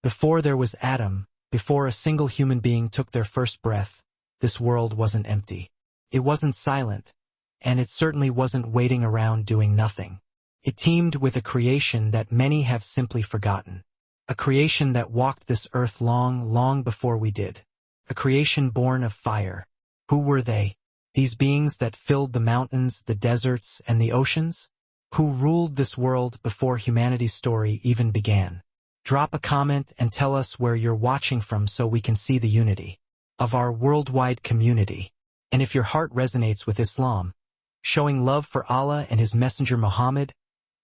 Before there was Adam, before a single human being took their first breath, this world wasn't empty. It wasn't silent, and it certainly wasn't waiting around doing nothing. It teemed with a creation that many have simply forgotten. A creation that walked this earth long, long before we did. A creation born of fire. Who were they? These beings that filled the mountains, the deserts, and the oceans? Who ruled this world before humanity's story even began? Drop a comment and tell us where you're watching from so we can see the unity of our worldwide community. And if your heart resonates with Islam, showing love for Allah and His Messenger Muhammad,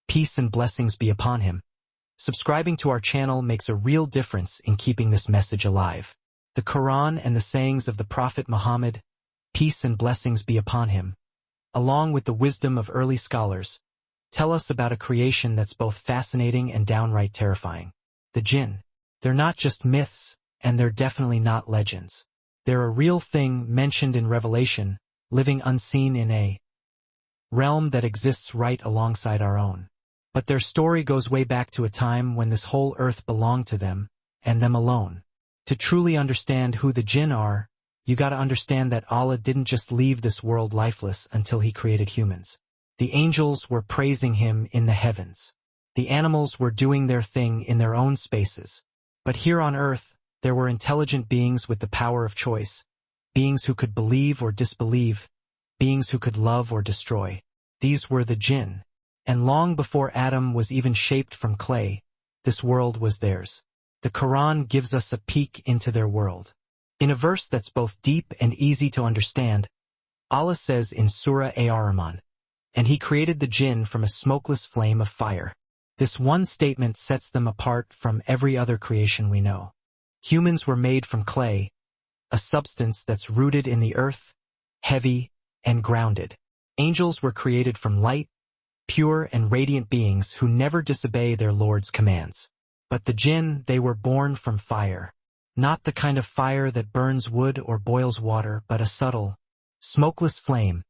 peace and blessings be upon him, subscribing to our channel makes a real difference in keeping this message alive. The Quran and the sayings of the Prophet Muhammad, peace and blessings be upon him, along with the wisdom of early scholars, tell us about a creation that's both fascinating and downright terrifying. The jinn. They're not just myths, and they're definitely not legends. They're a real thing mentioned in Revelation, living unseen in a realm that exists right alongside our own. But their story goes way back to a time when this whole earth belonged to them, and them alone. To truly understand who the jinn are, you gotta understand that Allah didn't just leave this world lifeless until He created humans. The angels were praising Him in the heavens. The animals were doing their thing in their own spaces. But here on earth, there were intelligent beings with the power of choice, beings who could believe or disbelieve, beings who could love or destroy. These were the jinn. And long before Adam was even shaped from clay, this world was theirs. The Quran gives us a peek into their world. In a verse that's both deep and easy to understand, Allah says in Surah Ar-Rahman, "And He created the jinn from a smokeless flame of fire." This one statement sets them apart from every other creation we know. Humans were made from clay, a substance that's rooted in the earth, heavy, and grounded. Angels were created from light, pure and radiant beings who never disobey their Lord's commands. But the jinn, they were born from fire. Not the kind of fire that burns wood or boils water, but a subtle, smokeless flame,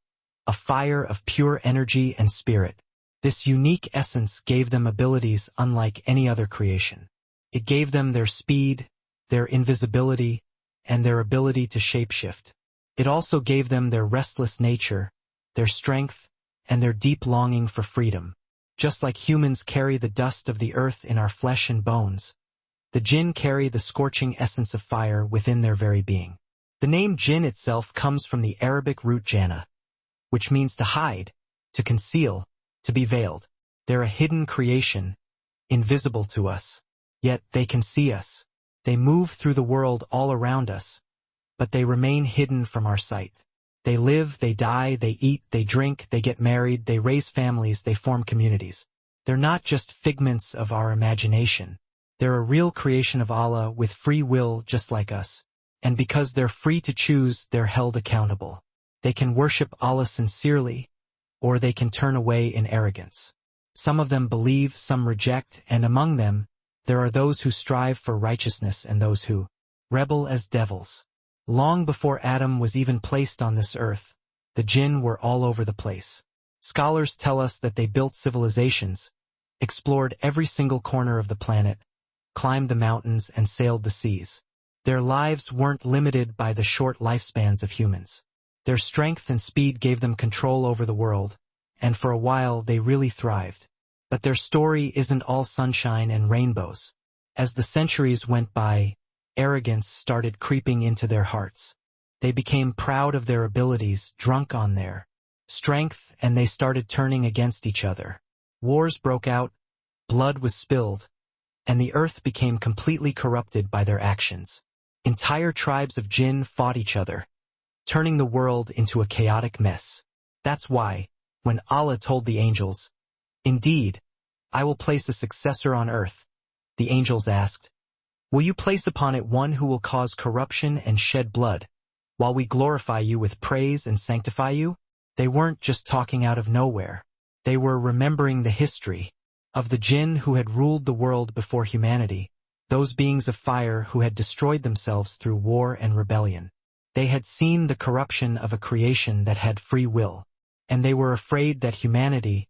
a fire of pure energy and spirit. This unique essence gave them abilities unlike any other creation. It gave them their speed, their invisibility, and their ability to shapeshift. It also gave them their restless nature, their strength, and their deep longing for freedom. Just like humans carry the dust of the earth in our flesh and bones, the jinn carry the scorching essence of fire within their very being. The name jinn itself comes from the Arabic root jana, which means to hide, to conceal, to be veiled. They're a hidden creation, invisible to us. Yet they can see us. They move through the world all around us, but they remain hidden from our sight. They live, they die, they eat, they drink, they get married, they raise families, they form communities. They're not just figments of our imagination. They're a real creation of Allah with free will just like us. And because they're free to choose, they're held accountable. They can worship Allah sincerely, or they can turn away in arrogance. Some of them believe, some reject, and among them, there are those who strive for righteousness and those who rebel as devils. Long before Adam was even placed on this earth, the jinn were all over the place. Scholars tell us that they built civilizations, explored every single corner of the planet, climbed the mountains, and sailed the seas. Their lives weren't limited by the short lifespans of humans. Their strength and speed gave them control over the world, and for a while they really thrived. But their story isn't all sunshine and rainbows. As the centuries went by, arrogance started creeping into their hearts. They became proud of their abilities, drunk on their strength, and they started turning against each other. Wars broke out, blood was spilled, and the earth became completely corrupted by their actions. Entire tribes of jinn fought each other, turning the world into a chaotic mess. That's why, when Allah told the angels, "Indeed, I will place a successor on earth," the angels asked, "Will you place upon it one who will cause corruption and shed blood, while we glorify you with praise and sanctify you?" They weren't just talking out of nowhere. They were remembering the history of the jinn who had ruled the world before humanity, those beings of fire who had destroyed themselves through war and rebellion. They had seen the corruption of a creation that had free will, and they were afraid that humanity,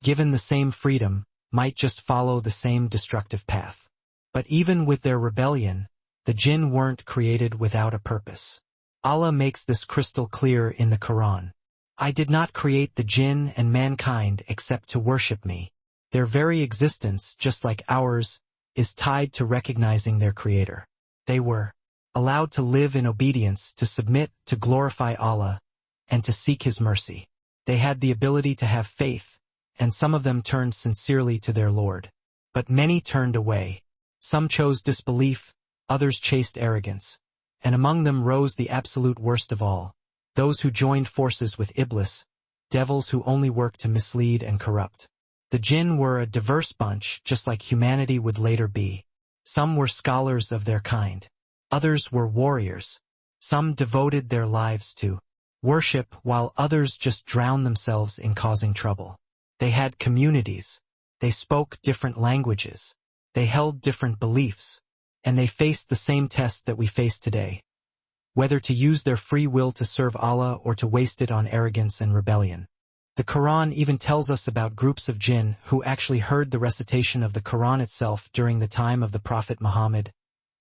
given the same freedom, might just follow the same destructive path. But even with their rebellion, the jinn weren't created without a purpose. Allah makes this crystal clear in the Quran. I did not create the jinn and mankind except to worship me. Their very existence, just like ours, is tied to recognizing their creator. They were allowed to live in obedience, to submit, to glorify Allah, and to seek His mercy. They had the ability to have faith, and some of them turned sincerely to their Lord. But many turned away. Some chose disbelief, others chased arrogance. And among them rose the absolute worst of all, those who joined forces with Iblis, devils who only work to mislead and corrupt. The jinn were a diverse bunch, just like humanity would later be. Some were scholars of their kind. Others were warriors. Some devoted their lives to worship, while others just drowned themselves in causing trouble. They had communities. They spoke different languages. They held different beliefs. And they faced the same test that we face today. Whether to use their free will to serve Allah or to waste it on arrogance and rebellion. The Quran even tells us about groups of jinn who actually heard the recitation of the Quran itself during the time of the Prophet Muhammad,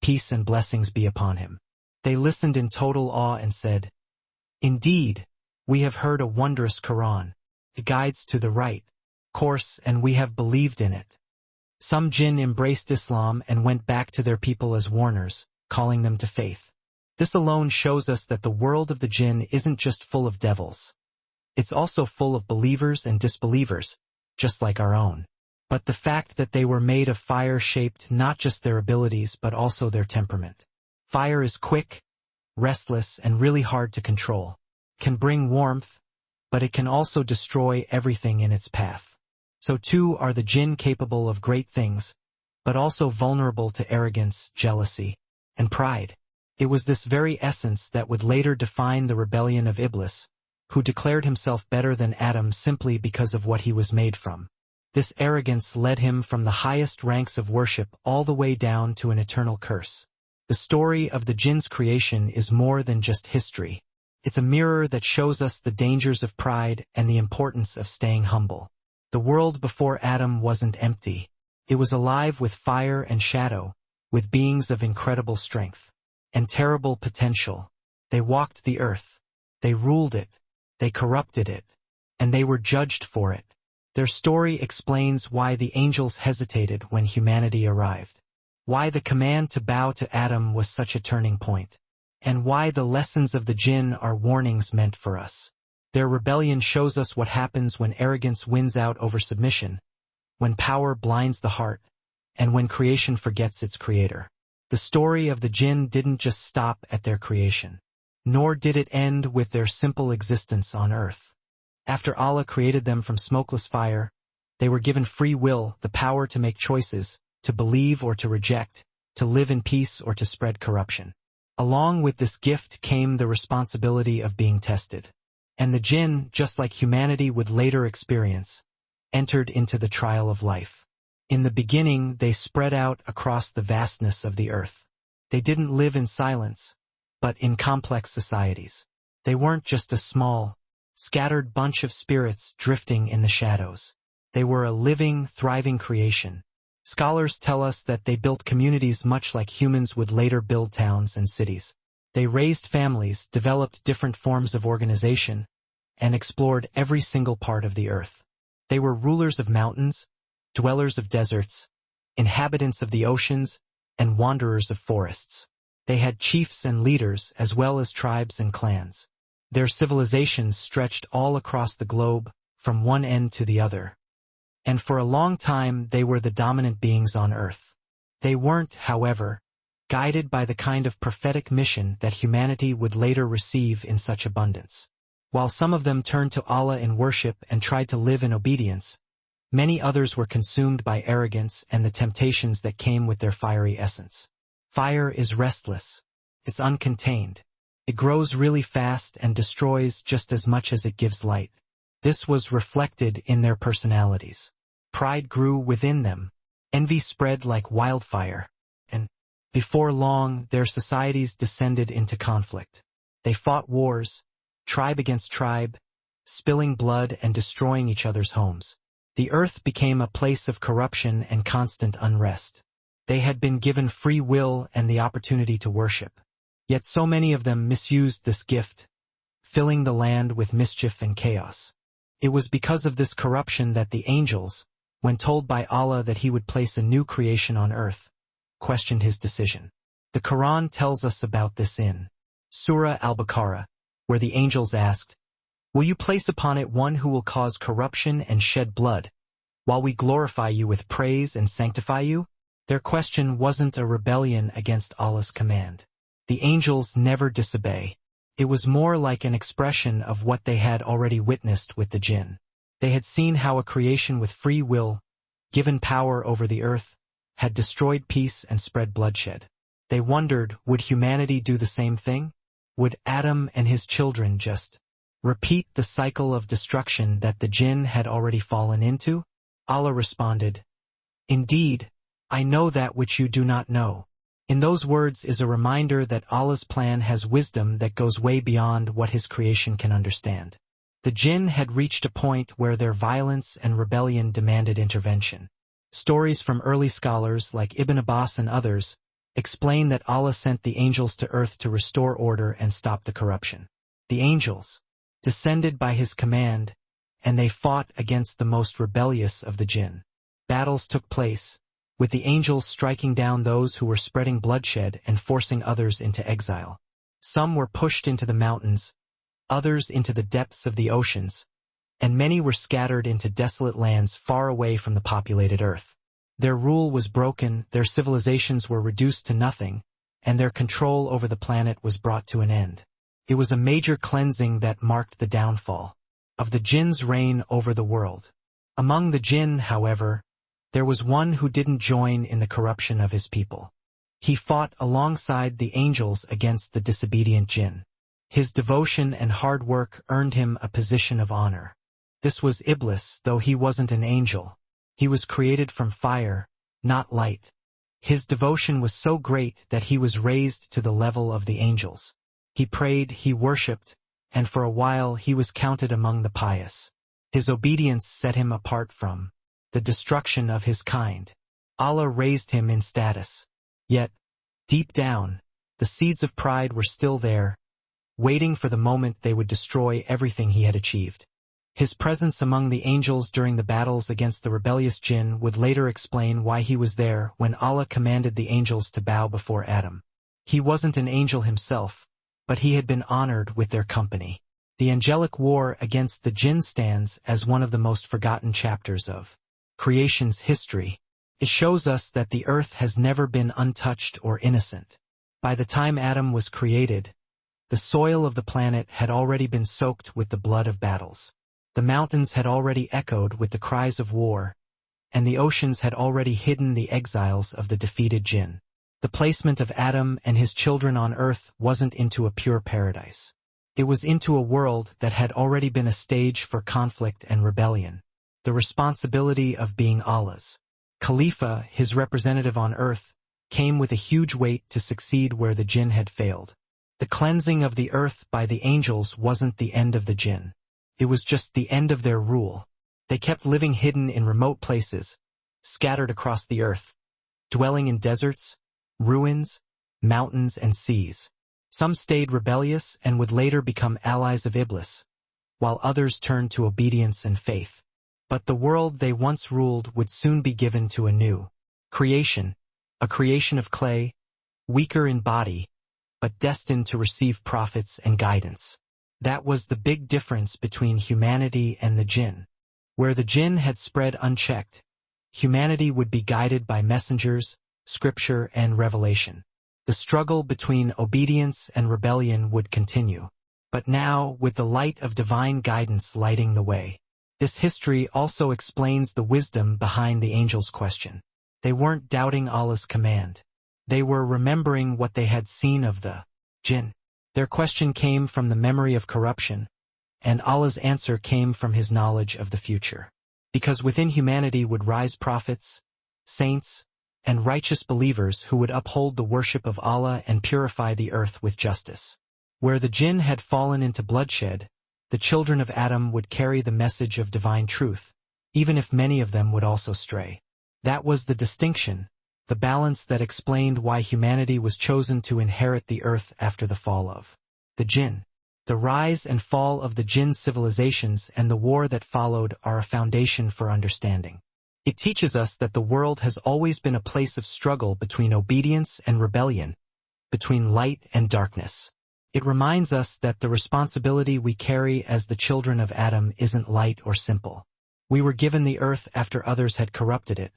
peace and blessings be upon him. They listened in total awe and said, "Indeed, we have heard a wondrous Quran. It guides to the right course, and we have believed in it." Some jinn embraced Islam and went back to their people as warners, calling them to faith. This alone shows us that the world of the jinn isn't just full of devils. It's also full of believers and disbelievers, just like our own. But the fact that they were made of fire shaped not just their abilities but also their temperament. Fire is quick, restless, and really hard to control. Can bring warmth, but it can also destroy everything in its path. So too are the jinn capable of great things, but also vulnerable to arrogance, jealousy, and pride. It was this very essence that would later define the rebellion of Iblis, who declared himself better than Adam simply because of what he was made from. This arrogance led him from the highest ranks of worship all the way down to an eternal curse. The story of the jinn's creation is more than just history. It's a mirror that shows us the dangers of pride and the importance of staying humble. The world before Adam wasn't empty. It was alive with fire and shadow, with beings of incredible strength and terrible potential. They walked the earth. They ruled it. They corrupted it. And they were judged for it. Their story explains why the angels hesitated when humanity arrived, why the command to bow to Adam was such a turning point, and why the lessons of the jinn are warnings meant for us. Their rebellion shows us what happens when arrogance wins out over submission, when power blinds the heart, and when creation forgets its creator. The story of the jinn didn't just stop at their creation, nor did it end with their simple existence on earth. After Allah created them from smokeless fire, they were given free will, the power to make choices, to believe or to reject, to live in peace or to spread corruption. Along with this gift came the responsibility of being tested. And the jinn, just like humanity would later experience, entered into the trial of life. In the beginning, they spread out across the vastness of the earth. They didn't live in silence, but in complex societies. They weren't just a small, scattered bunch of spirits drifting in the shadows. They were a living, thriving creation. Scholars tell us that they built communities much like humans would later build towns and cities. They raised families, developed different forms of organization, and explored every single part of the earth. They were rulers of mountains, dwellers of deserts, inhabitants of the oceans, and wanderers of forests. They had chiefs and leaders as well as tribes and clans. Their civilizations stretched all across the globe, from one end to the other. And for a long time they were the dominant beings on earth. They weren't, however, guided by the kind of prophetic mission that humanity would later receive in such abundance. While some of them turned to Allah in worship and tried to live in obedience, many others were consumed by arrogance and the temptations that came with their fiery essence. Fire is restless. It's uncontained. It grows really fast and destroys just as much as it gives light. This was reflected in their personalities. Pride grew within them. Envy spread like wildfire. And before long, their societies descended into conflict. They fought wars, tribe against tribe, spilling blood and destroying each other's homes. The earth became a place of corruption and constant unrest. They had been given free will and the opportunity to worship. Yet so many of them misused this gift, filling the land with mischief and chaos. It was because of this corruption that the angels, when told by Allah that he would place a new creation on earth, questioned his decision. The Quran tells us about this in Surah Al-Baqarah, where the angels asked, "Will you place upon it one who will cause corruption and shed blood, while we glorify you with praise and sanctify you?" Their question wasn't a rebellion against Allah's command. The angels never disobey. It was more like an expression of what they had already witnessed with the jinn. They had seen how a creation with free will, given power over the earth, had destroyed peace and spread bloodshed. They wondered, would humanity do the same thing? Would Adam and his children just repeat the cycle of destruction that the jinn had already fallen into? Allah responded, "Indeed, I know that which you do not know." In those words is a reminder that Allah's plan has wisdom that goes way beyond what his creation can understand. The jinn had reached a point where their violence and rebellion demanded intervention. Stories from early scholars like Ibn Abbas and others explain that Allah sent the angels to earth to restore order and stop the corruption. The angels descended by his command, and they fought against the most rebellious of the jinn. Battles took place, with the angels striking down those who were spreading bloodshed and forcing others into exile. Some were pushed into the mountains, others into the depths of the oceans, and many were scattered into desolate lands far away from the populated earth. Their rule was broken, their civilizations were reduced to nothing, and their control over the planet was brought to an end. It was a major cleansing that marked the downfall of the jinn's reign over the world. Among the jinn, however, there was one who didn't join in the corruption of his people. He fought alongside the angels against the disobedient jinn. His devotion and hard work earned him a position of honor. This was Iblis, though he wasn't an angel. He was created from fire, not light. His devotion was so great that he was raised to the level of the angels. He prayed, he worshipped, and for a while he was counted among the pious. His obedience set him apart from the destruction of his kind. Allah raised him in status. Yet, deep down, the seeds of pride were still there, waiting for the moment they would destroy everything he had achieved. His presence among the angels during the battles against the rebellious jinn would later explain why he was there when Allah commanded the angels to bow before Adam. He wasn't an angel himself, but he had been honored with their company. The angelic war against the jinn stands as one of the most forgotten chapters of creation's history. It shows us that the earth has never been untouched or innocent. By the time Adam was created, the soil of the planet had already been soaked with the blood of battles. The mountains had already echoed with the cries of war, and the oceans had already hidden the exiles of the defeated jinn. The placement of Adam and his children on earth wasn't into a pure paradise. It was into a world that had already been a stage for conflict and rebellion. The responsibility of being Allah's Khalifa, his representative on earth, came with a huge weight to succeed where the jinn had failed. The cleansing of the earth by the angels wasn't the end of the jinn. It was just the end of their rule. They kept living hidden in remote places, scattered across the earth, dwelling in deserts, ruins, mountains, and seas. Some stayed rebellious and would later become allies of Iblis, while others turned to obedience and faith. But the world they once ruled would soon be given to a new creation, a creation of clay, weaker in body, but destined to receive prophets and guidance. That was the big difference between humanity and the jinn. Where the jinn had spread unchecked, humanity would be guided by messengers, scripture, and revelation. The struggle between obedience and rebellion would continue. But now, with the light of divine guidance lighting the way, this history also explains the wisdom behind the angels' question. They weren't doubting Allah's command. They were remembering what they had seen of the jinn. Their question came from the memory of corruption, and Allah's answer came from his knowledge of the future. Because within humanity would rise prophets, saints, and righteous believers who would uphold the worship of Allah and purify the earth with justice. Where the jinn had fallen into bloodshed, the children of Adam would carry the message of divine truth, even if many of them would also stray. That was the distinction. the balance that explained why humanity was chosen to inherit the earth after the fall of the jinn. The rise and fall of the jinn civilizations and the war that followed are a foundation for understanding. It teaches us that the world has always been a place of struggle between obedience and rebellion, between light and darkness. It reminds us that the responsibility we carry as the children of Adam isn't light or simple. We were given the earth after others had corrupted it,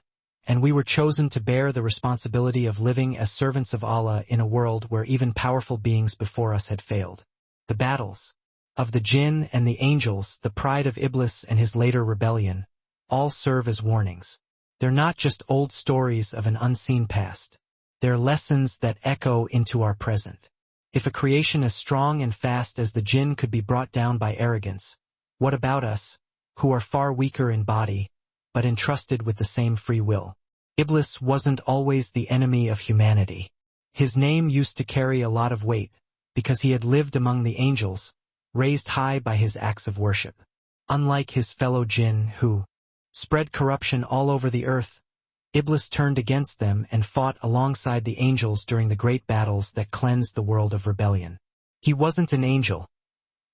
and we were chosen to bear the responsibility of living as servants of Allah in a world where even powerful beings before us had failed. The battles of the jinn and the angels, the pride of Iblis and his later rebellion, all serve as warnings. They're not just old stories of an unseen past. They're lessons that echo into our present. If a creation as strong and fast as the jinn could be brought down by arrogance, what about us, who are far weaker in body, but entrusted with the same free will? Iblis wasn't always the enemy of humanity. His name used to carry a lot of weight, because he had lived among the angels, raised high by his acts of worship. Unlike his fellow jinn who spread corruption all over the earth, Iblis turned against them and fought alongside the angels during the great battles that cleansed the world of rebellion. He wasn't an angel.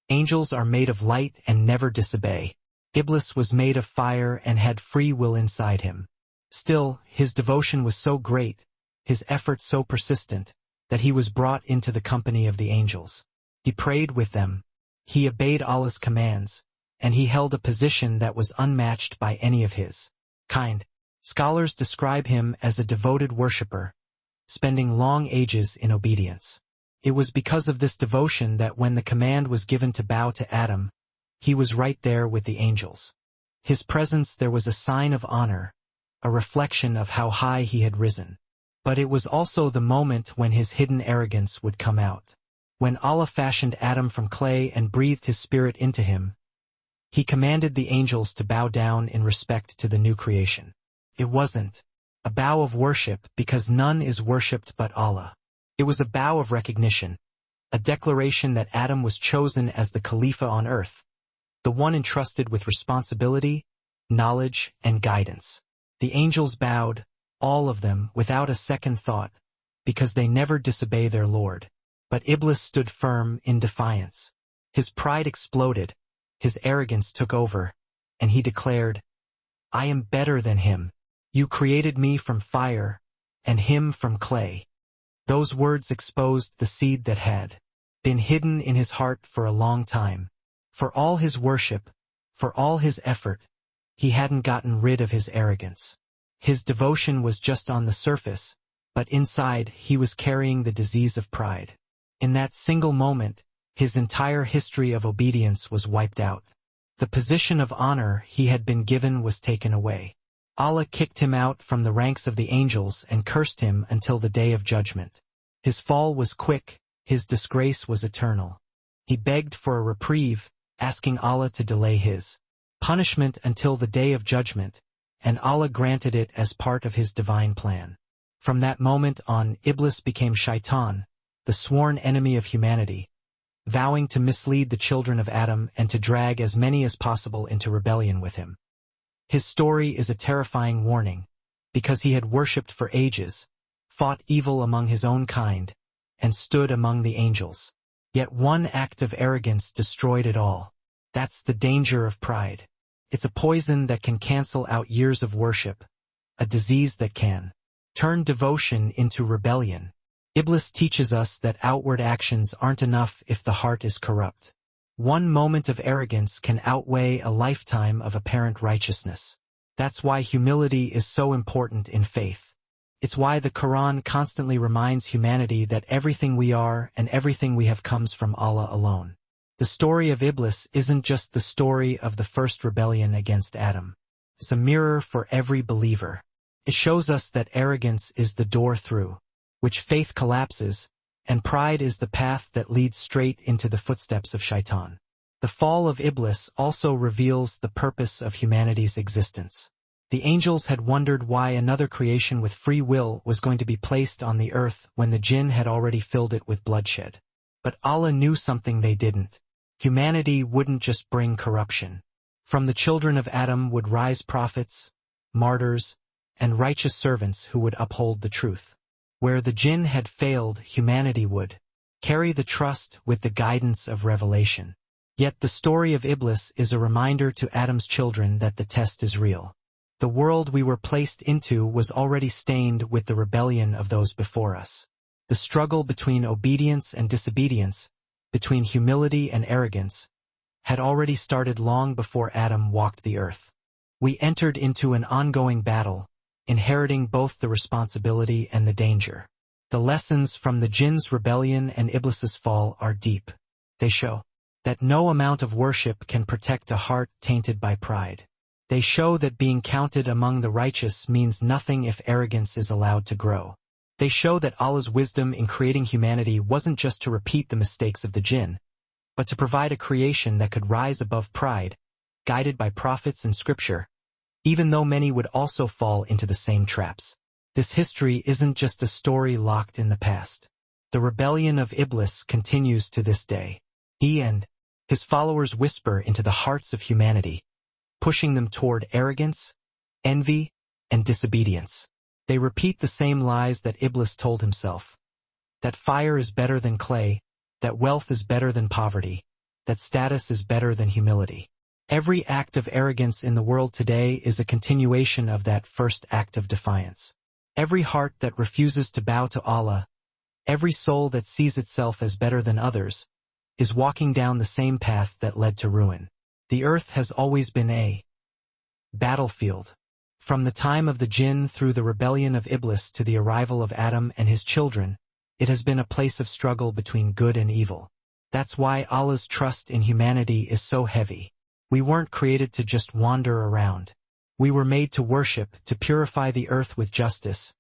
Angels are made of light and never disobey. Iblis was made of fire and had free will inside him. Still, his devotion was so great, his effort so persistent, that he was brought into the company of the angels. He prayed with them, he obeyed Allah's commands, and he held a position that was unmatched by any of his kind. Scholars describe him as a devoted worshipper, spending long ages in obedience. It was because of this devotion that when the command was given to bow to Adam, he was right there with the angels. His presence there was a sign of honor, a reflection of how high he had risen. But it was also the moment when his hidden arrogance would come out. When Allah fashioned Adam from clay and breathed his spirit into him, he commanded the angels to bow down in respect to the new creation. It wasn't a bow of worship because none is worshipped but Allah. It was a bow of recognition, a declaration that Adam was chosen as the Khalifa on earth, the one entrusted with responsibility, knowledge, and guidance. The angels bowed, all of them, without a second thought, because they never disobey their Lord. But Iblis stood firm in defiance. His pride exploded, his arrogance took over, and he declared, "I am better than him. You created me from fire, and him from clay." Those words exposed the seed that had been hidden in his heart for a long time. For all his worship, for all his effort, he hadn't gotten rid of his arrogance. His devotion was just on the surface, but inside he was carrying the disease of pride. In that single moment, his entire history of obedience was wiped out. The position of honor he had been given was taken away. Allah kicked him out from the ranks of the angels and cursed him until the day of judgment. His fall was quick, his disgrace was eternal. He begged for a reprieve, asking Allah to delay his punishment until the day of judgment, and Allah granted it as part of his divine plan. From that moment on, Iblis became Shaitan, the sworn enemy of humanity, vowing to mislead the children of Adam and to drag as many as possible into rebellion with him. His story is a terrifying warning, because he had worshipped for ages, fought evil among his own kind, and stood among the angels. Yet one act of arrogance destroyed it all. That's the danger of pride. It's a poison that can cancel out years of worship, a disease that can turn devotion into rebellion. Iblis teaches us that outward actions aren't enough if the heart is corrupt. One moment of arrogance can outweigh a lifetime of apparent righteousness. That's why humility is so important in faith. It's why the Quran constantly reminds humanity that everything we are and everything we have comes from Allah alone. The story of Iblis isn't just the story of the first rebellion against Adam. It's a mirror for every believer. It shows us that arrogance is the door through which faith collapses, and pride is the path that leads straight into the footsteps of Shaitan. The fall of Iblis also reveals the purpose of humanity's existence. The angels had wondered why another creation with free will was going to be placed on the earth when the jinn had already filled it with bloodshed. But Allah knew something they didn't. Humanity wouldn't just bring corruption. From the children of Adam would rise prophets, martyrs, and righteous servants who would uphold the truth. Where the jinn had failed, humanity would carry the trust with the guidance of revelation. Yet the story of Iblis is a reminder to Adam's children that the test is real. The world we were placed into was already stained with the rebellion of those before us. The struggle between obedience and disobedience, between humility and arrogance, had already started long before Adam walked the earth. We entered into an ongoing battle, inheriting both the responsibility and the danger. The lessons from the jinn's rebellion and Iblis's fall are deep. They show that no amount of worship can protect a heart tainted by pride. They show that being counted among the righteous means nothing if arrogance is allowed to grow. They show that Allah's wisdom in creating humanity wasn't just to repeat the mistakes of the jinn, but to provide a creation that could rise above pride, guided by prophets and scripture, even though many would also fall into the same traps. This history isn't just a story locked in the past. The rebellion of Iblis continues to this day. He and his followers whisper into the hearts of humanity, pushing them toward arrogance, envy, and disobedience. They repeat the same lies that Iblis told himself. That fire is better than clay, that wealth is better than poverty, that status is better than humility. Every act of arrogance in the world today is a continuation of that first act of defiance. Every heart that refuses to bow to Allah, every soul that sees itself as better than others, is walking down the same path that led to ruin. The earth has always been a battlefield. From the time of the jinn through the rebellion of Iblis to the arrival of Adam and his children, it has been a place of struggle between good and evil. That's why Allah's trust in humanity is so heavy. We weren't created to just wander around. We were made to worship, to purify the earth with justice,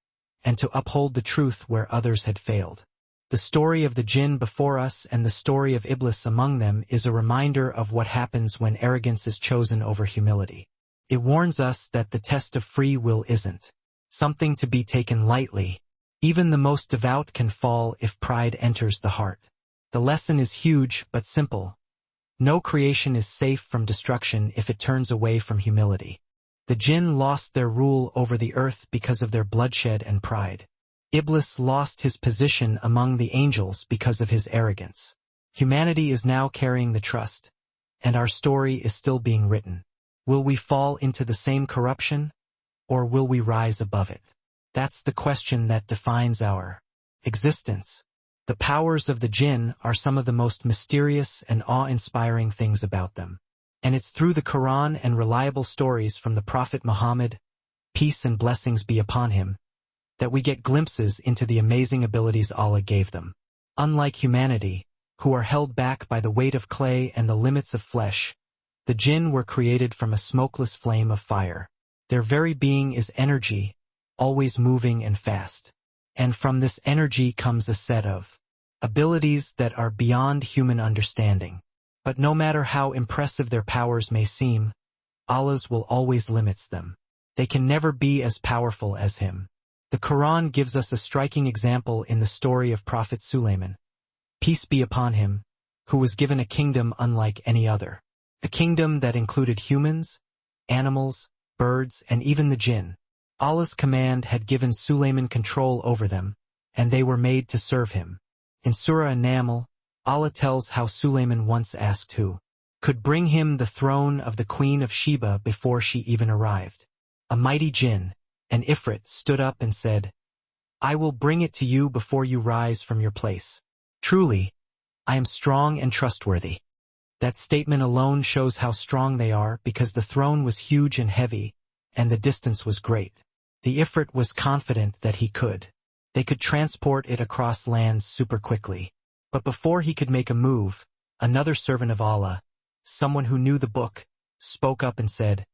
and to uphold the truth where others had failed. The story of the jinn before us and the story of Iblis among them is a reminder of what happens when arrogance is chosen over humility. It warns us that the test of free will isn't something to be taken lightly. Even the most devout can fall if pride enters the heart. The lesson is huge but simple. No creation is safe from destruction if it turns away from humility. The jinn lost their rule over the earth because of their bloodshed and pride. Iblis lost his position among the angels because of his arrogance. Humanity is now carrying the trust, and our story is still being written. Will we fall into the same corruption, or will we rise above it? That's the question that defines our existence. The powers of the jinn are some of the most mysterious and awe-inspiring things about them. And it's through the Quran and reliable stories from the Prophet Muhammad, peace and blessings be upon him, that we get glimpses into the amazing abilities Allah gave them. Unlike humanity, who are held back by the weight of clay and the limits of flesh, the jinn were created from a smokeless flame of fire. Their very being is energy, always moving and fast. And from this energy comes a set of abilities that are beyond human understanding. But no matter how impressive their powers may seem, Allah's will always limits them. They can never be as powerful as Him. The Quran gives us a striking example in the story of Prophet Sulaiman, peace be upon him, who was given a kingdom unlike any other. A kingdom that included humans, animals, birds, and even the jinn. Allah's command had given Sulaiman control over them, and they were made to serve him. In Surah An-Naml, Allah tells how Sulaiman once asked who could bring him the throne of the Queen of Sheba before she even arrived. A mighty jinn, an Ifrit, stood up and said, "I will bring it to you before you rise from your place. Truly, I am strong and trustworthy." That statement alone shows how strong they are because the throne was huge and heavy, and the distance was great. The Ifrit was confident that he could. They could transport it across lands super quickly. But before he could make a move, another servant of Allah, someone who knew the book, spoke up and said,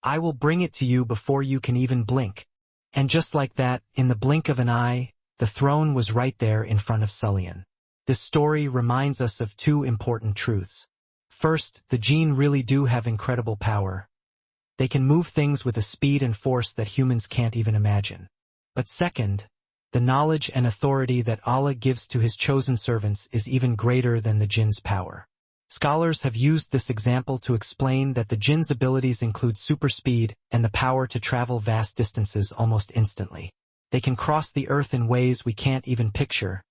"I will bring it to you before you can even blink." And just like that, in the blink of an eye, the throne was right there in front of Sulaiman. This story reminds us of two important truths. First, the jinn really do have incredible power. They can move things with a speed and force that humans can't even imagine. But second, the knowledge and authority that Allah gives to His chosen servants is even greater than the jinn's power. Scholars have used this example to explain that the jinn's abilities include super speed and the power to travel vast distances almost instantly. They can cross the earth in ways we can't even picture,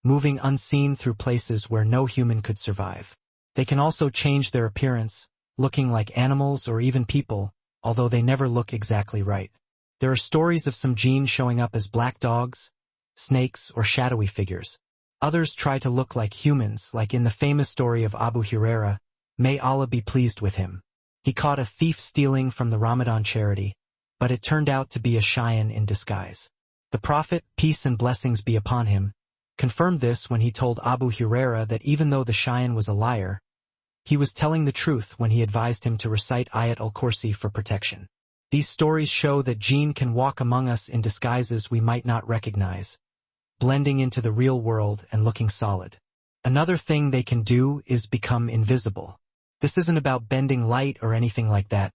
moving unseen through places where no human could survive. They can also change their appearance, looking like animals or even people, although they never look exactly right. There are stories of some jinn showing up as black dogs, snakes, or shadowy figures. Others try to look like humans, like in the famous story of Abu Huraira, may Allah be pleased with him. He caught a thief stealing from the Ramadan charity, but it turned out to be a Shayan in disguise. The Prophet, peace and blessings be upon him, confirmed this when he told Abu Huraira that even though the Shayan was a liar, he was telling the truth when he advised him to recite Ayat al-Kursi for protection. These stories show that jinn can walk among us in disguises we might not recognize, blending into the real world and looking solid. Another thing they can do is become invisible. This isn't about bending light or anything like that.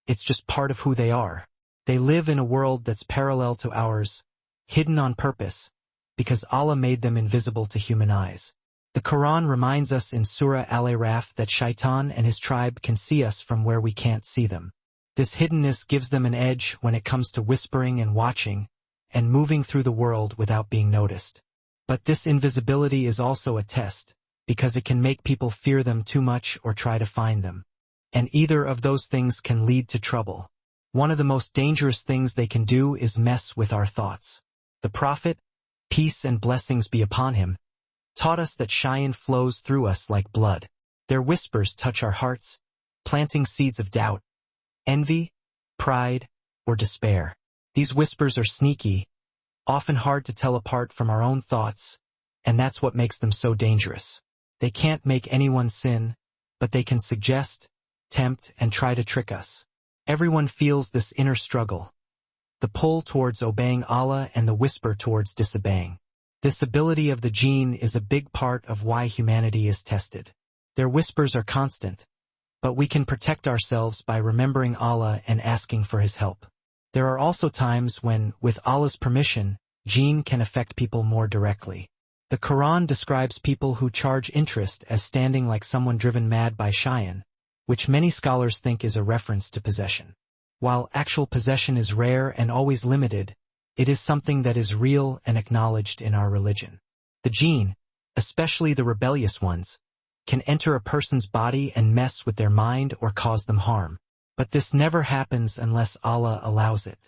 It's just part of who they are. They live in a world that's parallel to ours, hidden on purpose, because Allah made them invisible to human eyes. The Quran reminds us in Surah Al-Araf that Shaitan and his tribe can see us from where we can't see them. This hiddenness gives them an edge when it comes to whispering and watching, and moving through the world without being noticed. But this invisibility is also a test, because it can make people fear them too much or try to find them. And either of those things can lead to trouble. One of the most dangerous things they can do is mess with our thoughts. The Prophet, peace and blessings be upon him, taught us that Shayan flows through us like blood. Their whispers touch our hearts, planting seeds of doubt, envy, pride, or despair. These whispers are sneaky, often hard to tell apart from our own thoughts, and that's what makes them so dangerous. They can't make anyone sin, but they can suggest, tempt, and try to trick us. Everyone feels this inner struggle, the pull towards obeying Allah and the whisper towards disobeying. This ability of the jinn is a big part of why humanity is tested. Their whispers are constant, but we can protect ourselves by remembering Allah and asking for His help. There are also times when, with Allah's permission, jinn can affect people more directly. The Quran describes people who charge interest as standing like someone driven mad by Shayan, which many scholars think is a reference to possession. While actual possession is rare and always limited, it is something that is real and acknowledged in our religion. The jinn, especially the rebellious ones, can enter a person's body and mess with their mind or cause them harm. But this never happens unless Allah allows it.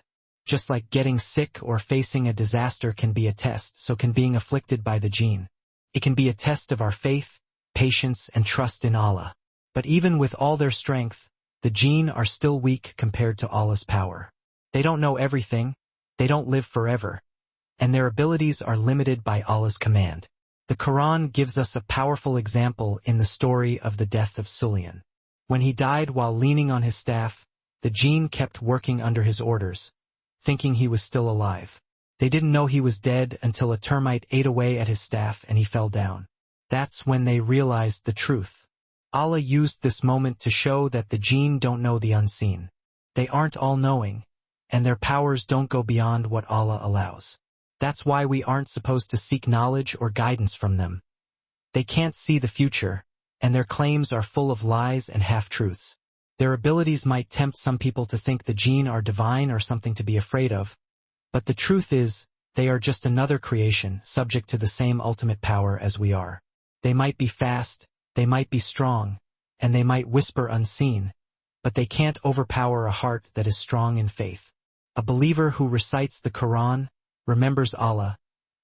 Just like getting sick or facing a disaster can be a test, so can being afflicted by the jinn. It can be a test of our faith, patience, and trust in Allah. But even with all their strength, the jinn are still weak compared to Allah's power. They don't know everything, they don't live forever, and their abilities are limited by Allah's command. The Quran gives us a powerful example in the story of the death of Sulaiman. When he died while leaning on his staff, the jinn kept working under his orders, thinking he was still alive. They didn't know he was dead until a termite ate away at his staff and he fell down. That's when they realized the truth. Allah used this moment to show that the jinn don't know the unseen. They aren't all-knowing, and their powers don't go beyond what Allah allows. That's why we aren't supposed to seek knowledge or guidance from them. They can't see the future, and their claims are full of lies and half-truths. Their abilities might tempt some people to think the jinn are divine or something to be afraid of, but the truth is, they are just another creation, subject to the same ultimate power as we are. They might be fast, they might be strong, and they might whisper unseen, but they can't overpower a heart that is strong in faith. A believer who recites the Quran, remembers Allah,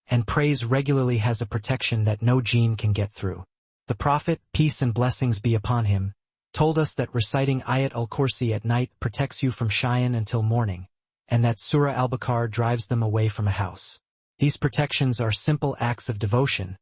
and prays regularly has a protection that no jinn can get through. The Prophet, peace and blessings be upon him, told us that reciting Ayat al-Kursi at night protects you from Shayan until morning, and that Surah al-Baqarah drives them away from a house. These protections are simple acts of devotion,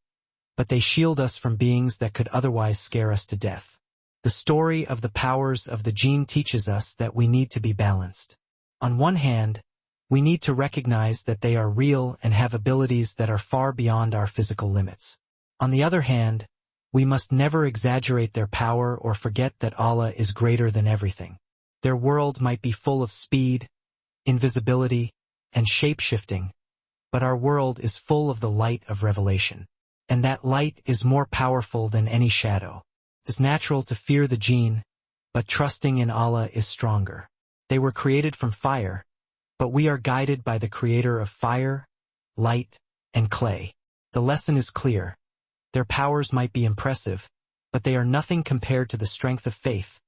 but they shield us from beings that could otherwise scare us to death. The story of the powers of the jinn teaches us that we need to be balanced. On one hand, we need to recognize that they are real and have abilities that are far beyond our physical limits. On the other hand, we must never exaggerate their power or forget that Allah is greater than everything. Their world might be full of speed, invisibility, and shape-shifting, but our world is full of the light of revelation. And that light is more powerful than any shadow. It's natural to fear the jinn, but trusting in Allah is stronger. They were created from fire, but we are guided by the creator of fire, light, and clay. The lesson is clear. Their powers might be impressive, but they are nothing compared to the strength of faith,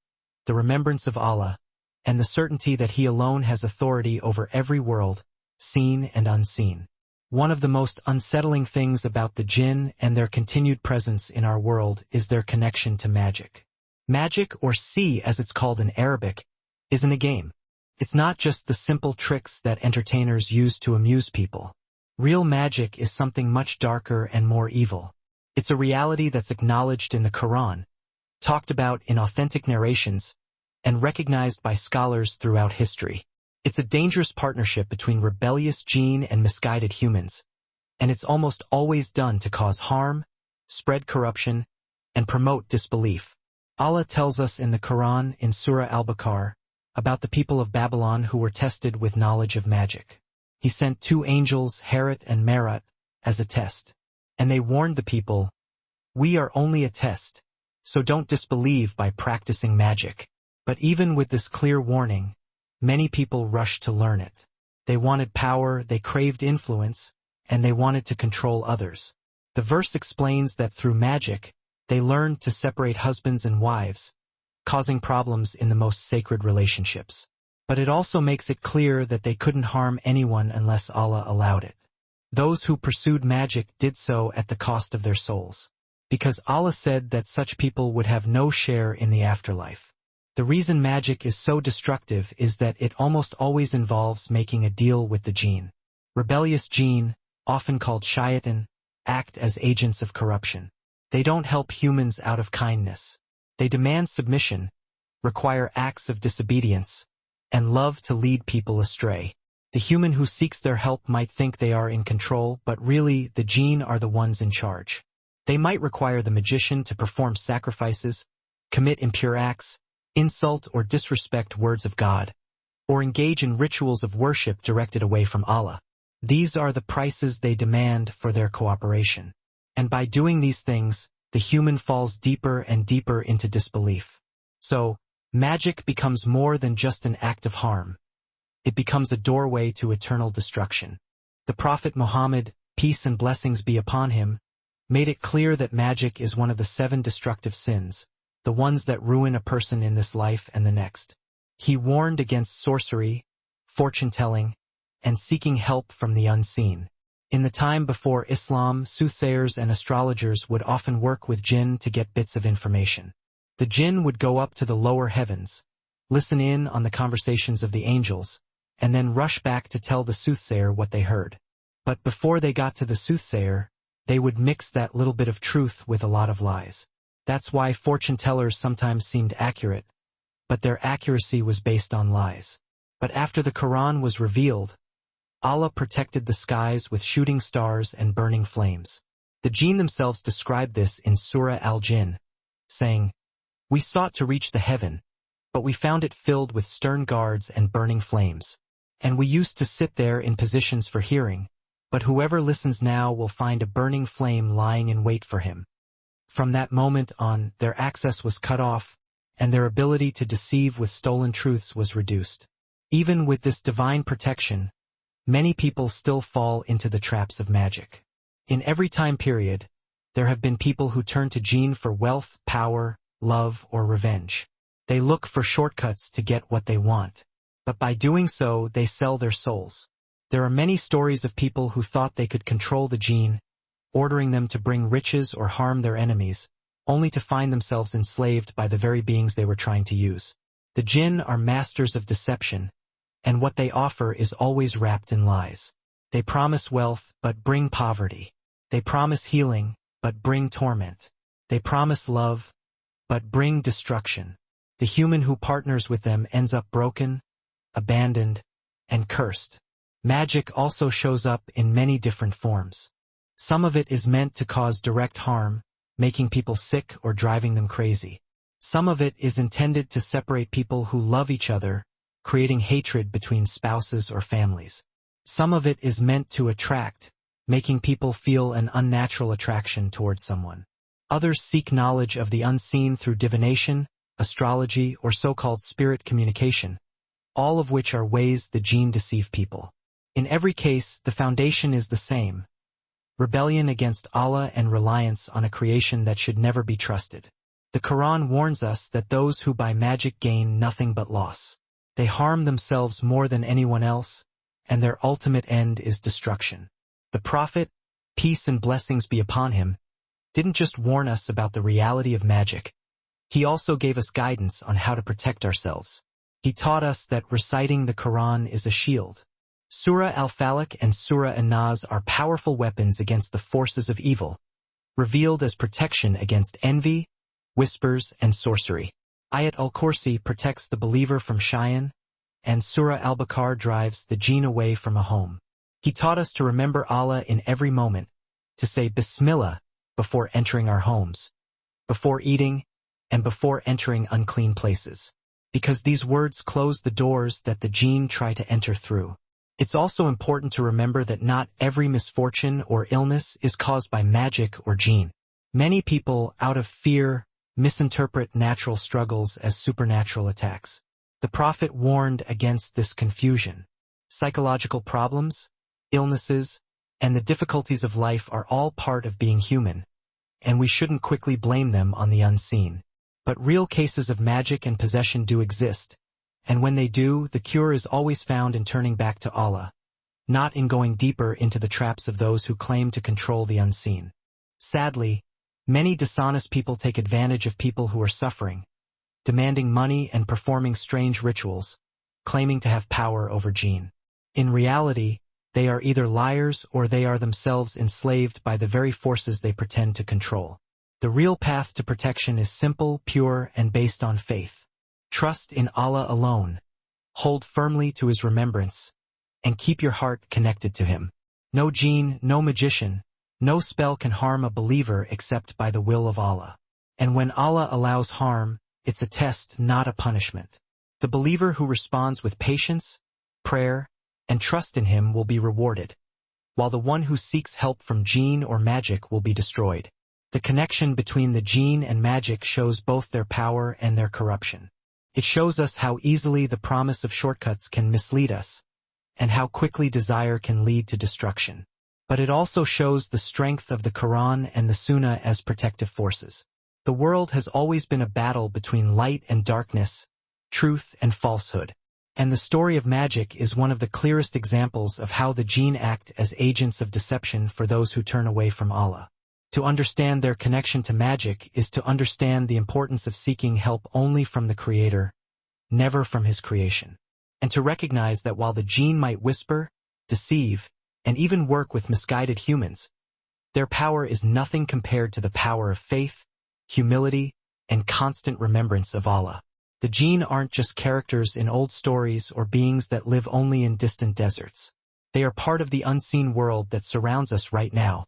the remembrance of Allah, and the certainty that He alone has authority over every world, seen and unseen. One of the most unsettling things about the jinn and their continued presence in our world is their connection to magic. Magic, or si as it's called in Arabic, isn't a game. It's not just the simple tricks that entertainers use to amuse people. Real magic is something much darker and more evil. It's a reality that's acknowledged in the Quran, talked about in authentic narrations, and recognized by scholars throughout history. It's a dangerous partnership between rebellious jinn and misguided humans, and it's almost always done to cause harm, spread corruption, and promote disbelief. Allah tells us in the Quran in Surah Al-Baqarah about the people of Babylon who were tested with knowledge of magic. He sent 2 angels, Harut and Marut, as a test. And they warned the people, "We are only a test, so don't disbelieve by practicing magic." But even with this clear warning, many people rushed to learn it. They wanted power, they craved influence, and they wanted to control others. The verse explains that through magic, they learned to separate husbands and wives, causing problems in the most sacred relationships. But it also makes it clear that they couldn't harm anyone unless Allah allowed it. Those who pursued magic did so at the cost of their souls, because Allah said that such people would have no share in the afterlife. The reason magic is so destructive is that it almost always involves making a deal with the jinn. Rebellious jinn, often called shayatan, act as agents of corruption. They don't help humans out of kindness. They demand submission, require acts of disobedience, and love to lead people astray. The human who seeks their help might think they are in control, but really the jinn are the ones in charge. They might require the magician to perform sacrifices, commit impure acts, insult or disrespect words of God, or engage in rituals of worship directed away from Allah. These are the prices they demand for their cooperation. And by doing these things, the human falls deeper and deeper into disbelief. So, magic becomes more than just an act of harm. It becomes a doorway to eternal destruction. The Prophet Muhammad, peace and blessings be upon him, made it clear that magic is one of the 7 destructive sins, the ones that ruin a person in this life and the next. He warned against sorcery, fortune-telling, and seeking help from the unseen. In the time before Islam, soothsayers and astrologers would often work with jinn to get bits of information. The jinn would go up to the lower heavens, listen in on the conversations of the angels, and then rush back to tell the soothsayer what they heard. But before they got to the soothsayer, they would mix that little bit of truth with a lot of lies. That's why fortune-tellers sometimes seemed accurate, but their accuracy was based on lies. But after the Quran was revealed, Allah protected the skies with shooting stars and burning flames. The jinn themselves described this in Surah Al-Jinn, saying, "We sought to reach the heaven, but we found it filled with stern guards and burning flames. And we used to sit there in positions for hearing, but whoever listens now will find a burning flame lying in wait for him." From that moment on, their access was cut off, and their ability to deceive with stolen truths was reduced. Even with this divine protection, many people still fall into the traps of magic. In every time period, there have been people who turn to jinn for wealth, power, love, or revenge. They look for shortcuts to get what they want, but by doing so, they sell their souls. There are many stories of people who thought they could control the jinn, ordering them to bring riches or harm their enemies, only to find themselves enslaved by the very beings they were trying to use. The jinn are masters of deception, and what they offer is always wrapped in lies. They promise wealth, but bring poverty. They promise healing, but bring torment. They promise love, but bring destruction. The human who partners with them ends up broken, abandoned, and cursed. Magic also shows up in many different forms. Some of it is meant to cause direct harm, making people sick or driving them crazy. Some of it is intended to separate people who love each other, creating hatred between spouses or families. Some of it is meant to attract, making people feel an unnatural attraction towards someone. Others seek knowledge of the unseen through divination, astrology, or so-called spirit communication, all of which are ways the jinn deceive people. In every case, the foundation is the same: rebellion against Allah and reliance on a creation that should never be trusted. The Quran warns us that those who by magic gain nothing but loss. They harm themselves more than anyone else, and their ultimate end is destruction. The Prophet, peace and blessings be upon him, didn't just warn us about the reality of magic. He also gave us guidance on how to protect ourselves. He taught us that reciting the Quran is a shield. Surah Al-Falaq and Surah An-Nas are powerful weapons against the forces of evil, revealed as protection against envy, whispers, and sorcery. Ayat al-Kursi protects the believer from shaitan, and Surah Al-Baqarah drives the jinn away from a home. He taught us to remember Allah in every moment, to say Bismillah before entering our homes, before eating, and before entering unclean places, because these words close the doors that the jinn try to enter through. It's also important to remember that not every misfortune or illness is caused by magic or jinn. Many people, out of fear, misinterpret natural struggles as supernatural attacks. The Prophet warned against this confusion. Psychological problems, illnesses, and the difficulties of life are all part of being human, and we shouldn't quickly blame them on the unseen. But real cases of magic and possession do exist, and when they do, the cure is always found in turning back to Allah, not in going deeper into the traps of those who claim to control the unseen. Sadly, many dishonest people take advantage of people who are suffering, demanding money and performing strange rituals, claiming to have power over jinn. In reality, they are either liars or they are themselves enslaved by the very forces they pretend to control. The real path to protection is simple, pure, and based on faith. Trust in Allah alone, hold firmly to His remembrance, and keep your heart connected to Him. No jinn, no magician, no spell can harm a believer except by the will of Allah. And when Allah allows harm, it's a test, not a punishment. The believer who responds with patience, prayer, and trust in Him will be rewarded, while the one who seeks help from jinn or magic will be destroyed. The connection between the jinn and magic shows both their power and their corruption. It shows us how easily the promise of shortcuts can mislead us, and how quickly desire can lead to destruction. But it also shows the strength of the Quran and the Sunnah as protective forces. The world has always been a battle between light and darkness, truth and falsehood. And the story of magic is one of the clearest examples of how the jinn act as agents of deception for those who turn away from Allah. To understand their connection to magic is to understand the importance of seeking help only from the Creator, never from His creation. And to recognize that while the jinn might whisper, deceive, and even work with misguided humans, their power is nothing compared to the power of faith, humility, and constant remembrance of Allah. The jinn aren't just characters in old stories or beings that live only in distant deserts. They are part of the unseen world that surrounds us right now,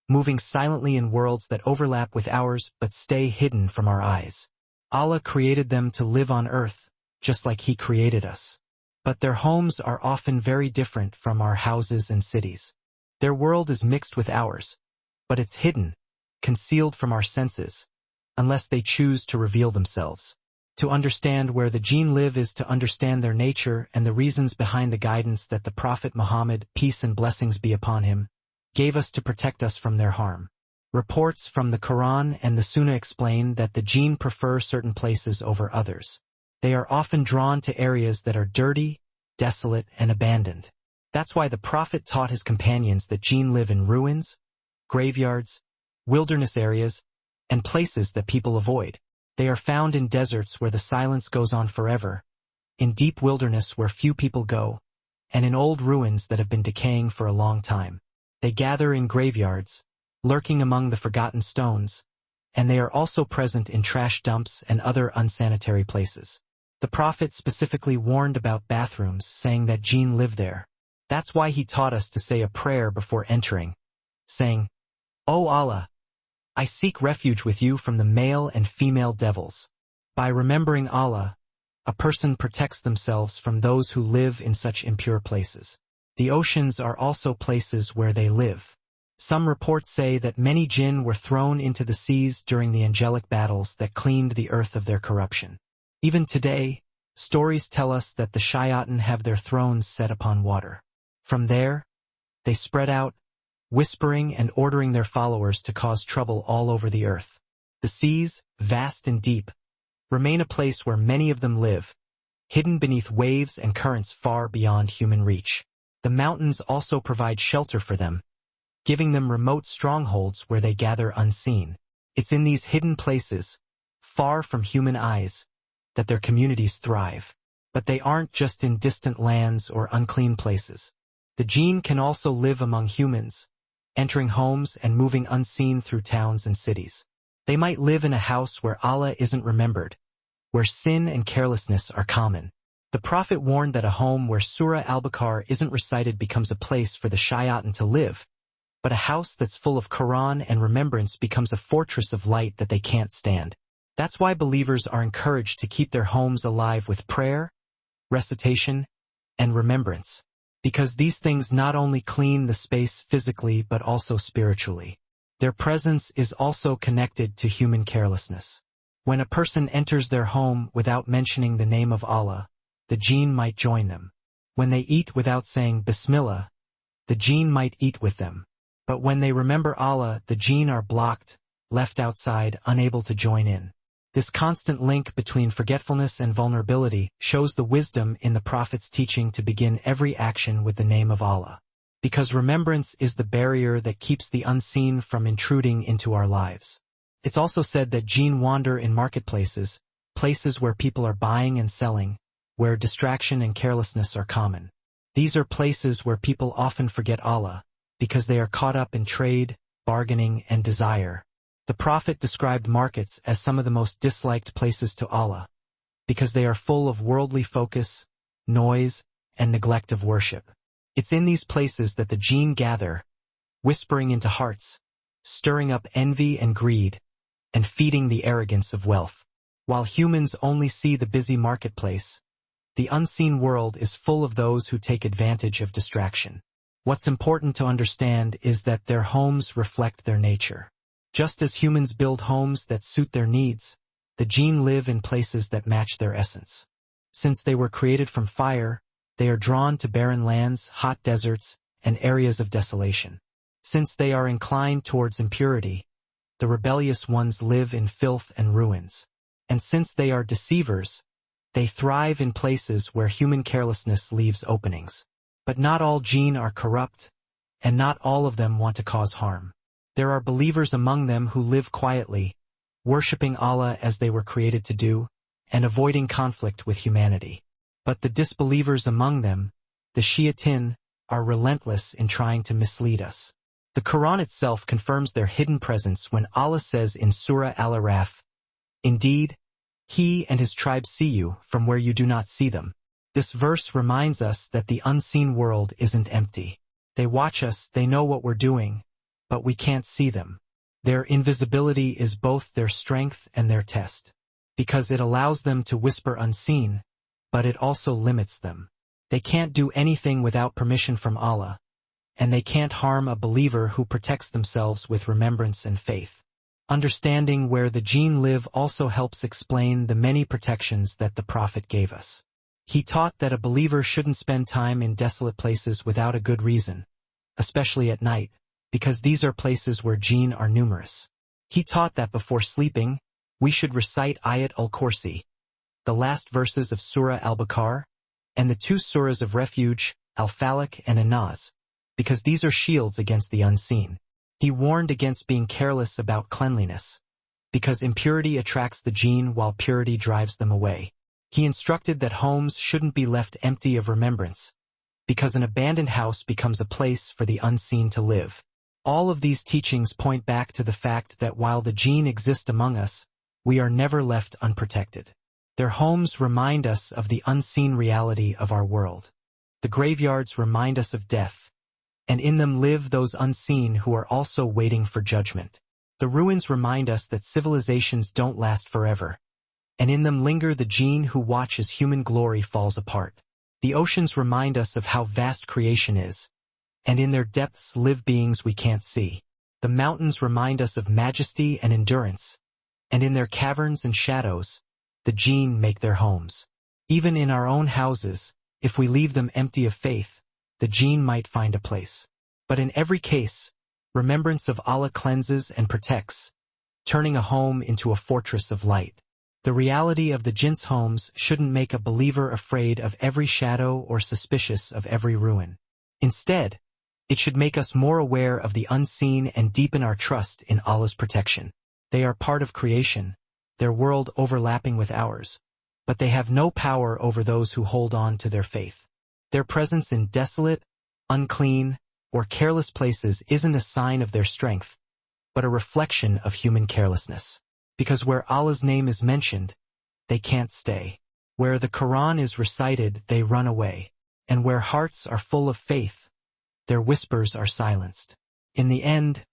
moving silently in worlds that overlap with ours but stay hidden from our eyes. Allah created them to live on earth, just like He created us. But their homes are often very different from our houses and cities. Their world is mixed with ours, but it's hidden, concealed from our senses, unless they choose to reveal themselves. To understand where the jinn live is to understand their nature and the reasons behind the guidance that the Prophet Muhammad, peace and blessings be upon him, gave us to protect us from their harm. Reports from the Quran and the Sunnah explain that the jinn prefer certain places over others. They are often drawn to areas that are dirty, desolate, and abandoned. That's why the Prophet taught his companions that jinn live in ruins, graveyards, wilderness areas, and places that people avoid. They are found in deserts where the silence goes on forever, in deep wilderness where few people go, and in old ruins that have been decaying for a long time. They gather in graveyards, lurking among the forgotten stones, and they are also present in trash dumps and other unsanitary places. The Prophet specifically warned about bathrooms, saying that jinn live there. That's why he taught us to say a prayer before entering, saying, "O Allah, I seek refuge with you from the male and female devils." By remembering Allah, a person protects themselves from those who live in such impure places. The oceans are also places where they live. Some reports say that many jinn were thrown into the seas during the angelic battles that cleaned the earth of their corruption. Even today, stories tell us that the shayatin have their thrones set upon water. From there, they spread out, whispering and ordering their followers to cause trouble all over the earth. The seas, vast and deep, remain a place where many of them live, hidden beneath waves and currents far beyond human reach. The mountains also provide shelter for them, giving them remote strongholds where they gather unseen. It's in these hidden places, far from human eyes, that their communities thrive. But they aren't just in distant lands or unclean places. The jinn can also live among humans, entering homes and moving unseen through towns and cities. They might live in a house where Allah isn't remembered, where sin and carelessness are common. The Prophet warned that a home where Surah Al-Baqarah isn't recited becomes a place for the shayatin to live, but a house that's full of Quran and remembrance becomes a fortress of light that they can't stand. That's why believers are encouraged to keep their homes alive with prayer, recitation, and remembrance, because these things not only clean the space physically but also spiritually. Their presence is also connected to human carelessness. When a person enters their home without mentioning the name of Allah, the jinn might join them. When they eat without saying Bismillah, the jinn might eat with them. But when they remember Allah, the jinn are blocked, left outside, unable to join in. This constant link between forgetfulness and vulnerability shows the wisdom in the Prophet's teaching to begin every action with the name of Allah. Because remembrance is the barrier that keeps the unseen from intruding into our lives. It's also said that jinn wander in marketplaces, places where people are buying and selling, where distraction and carelessness are common. These are places where people often forget Allah, because they are caught up in trade, bargaining, and desire. The Prophet described markets as some of the most disliked places to Allah, because they are full of worldly focus, noise, and neglect of worship. It's in these places that the jinn gather, whispering into hearts, stirring up envy and greed, and feeding the arrogance of wealth. While humans only see the busy marketplace, the unseen world is full of those who take advantage of distraction. What's important to understand is that their homes reflect their nature. Just as humans build homes that suit their needs, the jinn live in places that match their essence. Since they were created from fire, they are drawn to barren lands, hot deserts, and areas of desolation. Since they are inclined towards impurity, the rebellious ones live in filth and ruins. And since they are deceivers, they thrive in places where human carelessness leaves openings. But not all jinn are corrupt, and not all of them want to cause harm. There are believers among them who live quietly, worshipping Allah as they were created to do, and avoiding conflict with humanity. But the disbelievers among them, the shayatin, are relentless in trying to mislead us. The Quran itself confirms their hidden presence when Allah says in Surah Al-Araf, "Indeed, He and His tribe see you from where you do not see them." This verse reminds us that the unseen world isn't empty. They watch us, they know what we're doing, but we can't see them. Their invisibility is both their strength and their test, because it allows them to whisper unseen, but it also limits them. They can't do anything without permission from Allah, and they can't harm a believer who protects themselves with remembrance and faith. Understanding where the jinn live also helps explain the many protections that the Prophet gave us. He taught that a believer shouldn't spend time in desolate places without a good reason, especially at night, because these are places where jinn are numerous. He taught that before sleeping, we should recite Ayat al-Kursi, the last verses of Surah Al-Baqarah, and the two surahs of refuge, Al-Falaq and An-Nas, because these are shields against the unseen. He warned against being careless about cleanliness, because impurity attracts the jinn while purity drives them away. He instructed that homes shouldn't be left empty of remembrance, because an abandoned house becomes a place for the unseen to live. All of these teachings point back to the fact that while the jinn exist among us, we are never left unprotected. Their homes remind us of the unseen reality of our world. The graveyards remind us of death, and in them live those unseen who are also waiting for judgment. The ruins remind us that civilizations don't last forever, and in them linger the jinn who watch as human glory falls apart. The oceans remind us of how vast creation is, and in their depths live beings we can't see. The mountains remind us of majesty and endurance, and in their caverns and shadows, the jinn make their homes. Even in our own houses, if we leave them empty of faith, the jinn might find a place. But in every case, remembrance of Allah cleanses and protects, turning a home into a fortress of light. The reality of the jinn's homes shouldn't make a believer afraid of every shadow or suspicious of every ruin. Instead, it should make us more aware of the unseen and deepen our trust in Allah's protection. They are part of creation, their world overlapping with ours, but they have no power over those who hold on to their faith. Their presence in desolate, unclean, or careless places isn't a sign of their strength, but a reflection of human carelessness. Because where Allah's name is mentioned, they can't stay. Where the Quran is recited, they run away. And where hearts are full of faith, their whispers are silenced. In the end,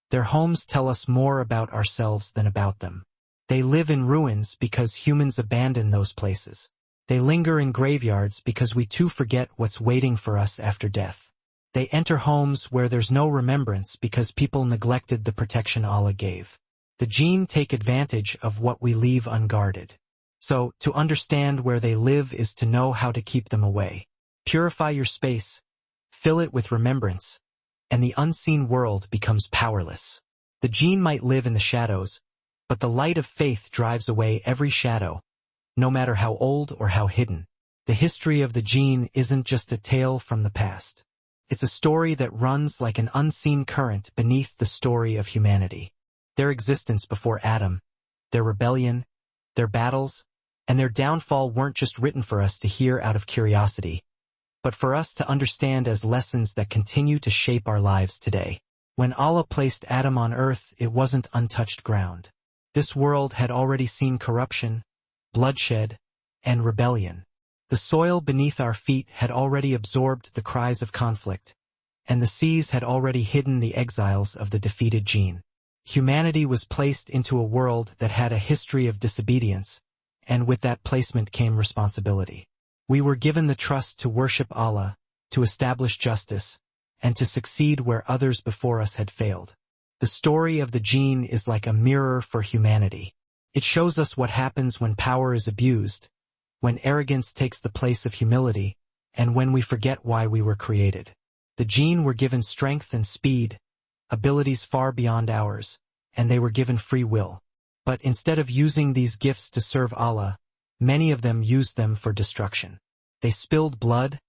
their homes tell us more about ourselves than about them. They live in ruins because humans abandon those places. They linger in graveyards because we too forget what's waiting for us after death. They enter homes where there's no remembrance because people neglected the protection Allah gave. The jinn take advantage of what we leave unguarded. So, to understand where they live is to know how to keep them away. Purify your space, fill it with remembrance, and the unseen world becomes powerless. The jinn might live in the shadows, but the light of faith drives away every shadow, no matter how old or how hidden. The history of the jinn isn't just a tale from the past. It's a story that runs like an unseen current beneath the story of humanity. Their existence before Adam, their rebellion, their battles, and their downfall weren't just written for us to hear out of curiosity, but for us to understand as lessons that continue to shape our lives today. When Allah placed Adam on earth, it wasn't untouched ground. This world had already seen corruption, bloodshed, and rebellion. The soil beneath our feet had already absorbed the cries of conflict, and the seas had already hidden the exiles of the defeated jinn. Humanity was placed into a world that had a history of disobedience, and with that placement came responsibility. We were given the trust to worship Allah, to establish justice, and to succeed where others before us had failed. The story of the jinn is like a mirror for humanity. It shows us what happens when power is abused, when arrogance takes the place of humility, and when we forget why we were created. The jinn were given strength and speed, abilities far beyond ours, and they were given free will. But instead of using these gifts to serve Allah, many of them used them for destruction. They spilled blood,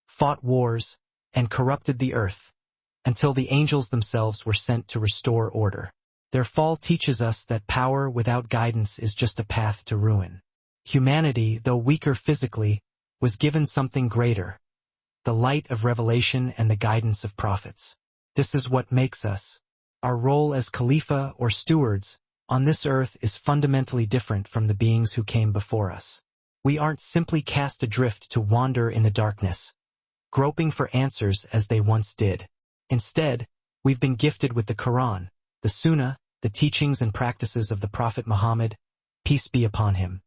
fought wars, and corrupted the earth, until the angels themselves were sent to restore order. Their fall teaches us that power without guidance is just a path to ruin. Humanity, though weaker physically, was given something greater, the light of revelation and the guidance of prophets. This is what makes us. Our role as Khalifa or stewards on this earth is fundamentally different from the beings who came before us. We aren't simply cast adrift to wander in the darkness, groping for answers as they once did. Instead, we've been gifted with the Quran, the Sunnah, the teachings and practices of the Prophet Muhammad, peace be upon him,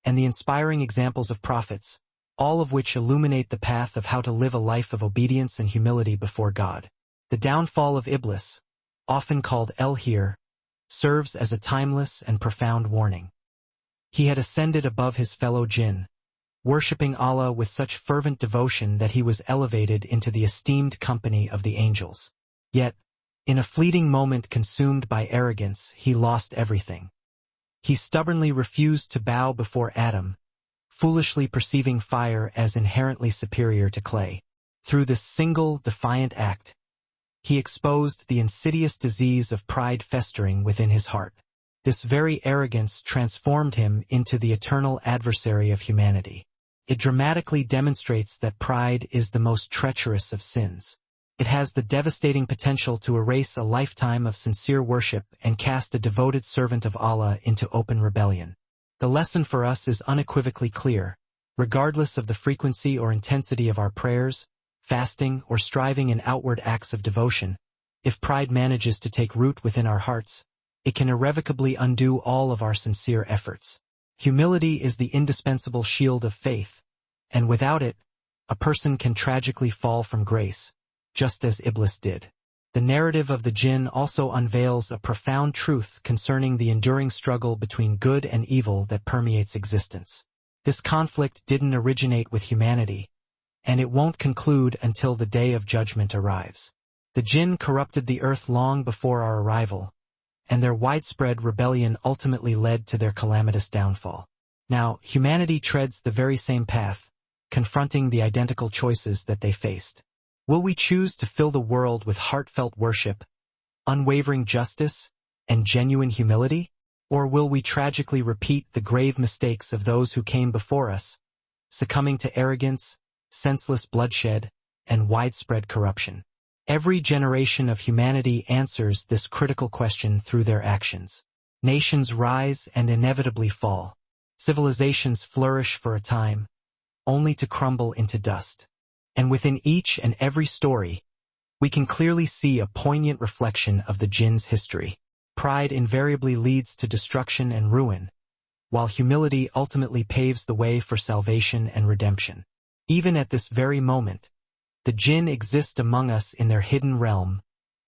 and the inspiring examples of prophets, all of which illuminate the path of how to live a life of obedience and humility before God. The downfall of Iblis, often called El-Hir, serves as a timeless and profound warning. He had ascended above his fellow jinn, worshipping Allah with such fervent devotion that he was elevated into the esteemed company of the angels. Yet, in a fleeting moment consumed by arrogance, he lost everything. He stubbornly refused to bow before Adam, foolishly perceiving fire as inherently superior to clay. Through this single, defiant act, he exposed the insidious disease of pride festering within his heart. This very arrogance transformed him into the eternal adversary of humanity. It dramatically demonstrates that pride is the most treacherous of sins. It has the devastating potential to erase a lifetime of sincere worship and cast a devoted servant of Allah into open rebellion. The lesson for us is unequivocally clear. Regardless of the frequency or intensity of our prayers, fasting, or striving in outward acts of devotion, if pride manages to take root within our hearts, it can irrevocably undo all of our sincere efforts. Humility is the indispensable shield of faith, and without it, a person can tragically fall from grace, just as Iblis did. The narrative of the jinn also unveils a profound truth concerning the enduring struggle between good and evil that permeates existence. This conflict didn't originate with humanity, and it won't conclude until the day of judgment arrives. The jinn corrupted the earth long before our arrival, and their widespread rebellion ultimately led to their calamitous downfall. Now, humanity treads the very same path, confronting the identical choices that they faced. Will we choose to fill the world with heartfelt worship, unwavering justice, and genuine humility? Or will we tragically repeat the grave mistakes of those who came before us, succumbing to arrogance, senseless bloodshed, and widespread corruption? Every generation of humanity answers this critical question through their actions. Nations rise and inevitably fall. Civilizations flourish for a time, only to crumble into dust. And within each and every story, we can clearly see a poignant reflection of the jinn's history. Pride invariably leads to destruction and ruin, while humility ultimately paves the way for salvation and redemption. Even at this very moment, the jinn exist among us in their hidden realm,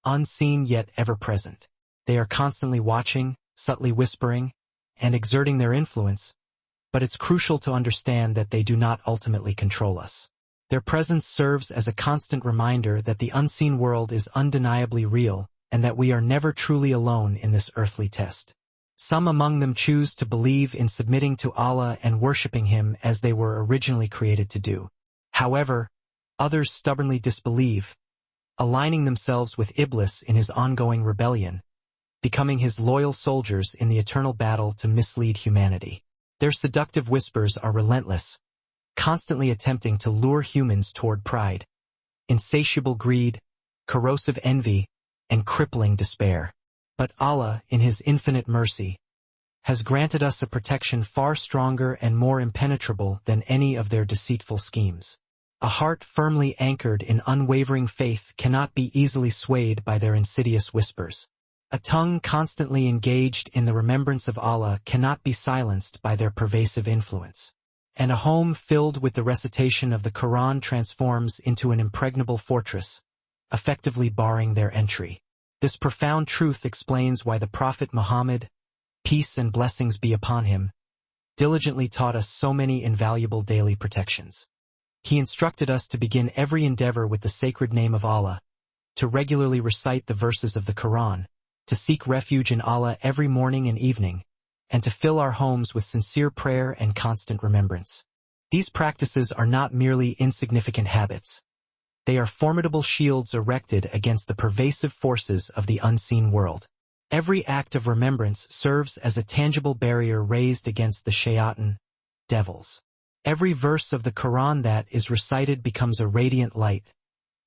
unseen yet ever present. They are constantly watching, subtly whispering, and exerting their influence, but it's crucial to understand that they do not ultimately control us. Their presence serves as a constant reminder that the unseen world is undeniably real and that we are never truly alone in this earthly test. Some among them choose to believe in submitting to Allah and worshipping Him as they were originally created to do. However, others stubbornly disbelieve, aligning themselves with Iblis in his ongoing rebellion, becoming his loyal soldiers in the eternal battle to mislead humanity. Their seductive whispers are relentless, constantly attempting to lure humans toward pride, insatiable greed, corrosive envy, and crippling despair. But Allah, in His infinite mercy, has granted us a protection far stronger and more impenetrable than any of their deceitful schemes. A heart firmly anchored in unwavering faith cannot be easily swayed by their insidious whispers. A tongue constantly engaged in the remembrance of Allah cannot be silenced by their pervasive influence. And a home filled with the recitation of the Quran transforms into an impregnable fortress, effectively barring their entry. This profound truth explains why the Prophet Muhammad, peace and blessings be upon him, diligently taught us so many invaluable daily protections. He instructed us to begin every endeavor with the sacred name of Allah, to regularly recite the verses of the Quran, to seek refuge in Allah every morning and evening, and to fill our homes with sincere prayer and constant remembrance. These practices are not merely insignificant habits. They are formidable shields erected against the pervasive forces of the unseen world. Every act of remembrance serves as a tangible barrier raised against the shayatin, devils. Every verse of the Quran that is recited becomes a radiant light,